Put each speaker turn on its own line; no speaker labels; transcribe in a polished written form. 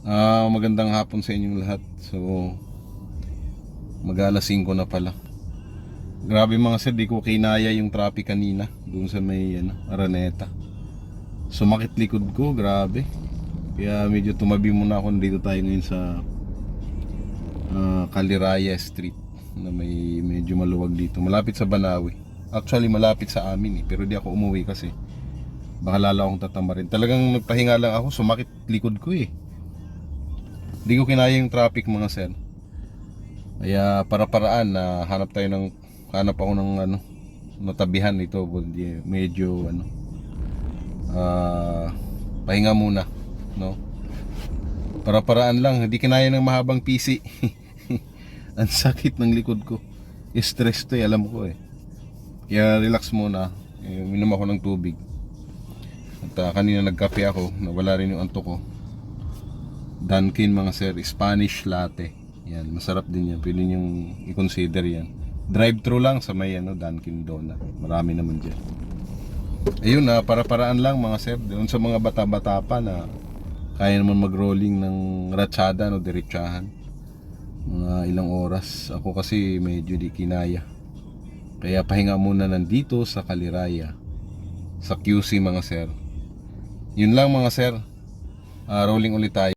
Magandang hapon sa inyong lahat. So, mag-alas 5 na pala. Grabe mga sir, di ko kinaya yung traffic kanina doon sa may Araneta. Sumakit likod ko, grabe. Kaya medyo tumabi muna ako. Dito tayo ngayon sa Caliraya Street na may medyo maluwag dito. Malapit sa Banawi. Actually, malapit sa amin pero di ako umuwi kasi baka lalo akong tatamarin. Talagang nagpahinga lang ako, sumakit likod ko Di ko kinaya yung traffic mga sir. Kaya para-paraan na hanap ako ng natabihan ito, medyo pahinga muna, no? Para-paraan lang, hindi kinaya ng mahabang PC. Ang sakit ng likod ko. Stress to alam ko Kaya relax muna. Minom ako ng tubig. At kanina nagkape ako, nawala rin yung antok ko. Dunkin mga sir, Spanish latte. Yan, masarap din yan. Pwede nyo i-consider yan. Drive-thru lang sa may Dunkin Donut. Marami naman dyan. Ayun para-paraan lang mga sir. Doon sa mga bata-bata pa na kaya naman mag-rolling ng ratsyada, diretsahan. Mga ilang oras. Ako kasi medyo di kinaya. Kaya pahinga muna nandito sa Caliraya. Sa QC mga sir. Yun lang mga sir. Rolling ulit tayo.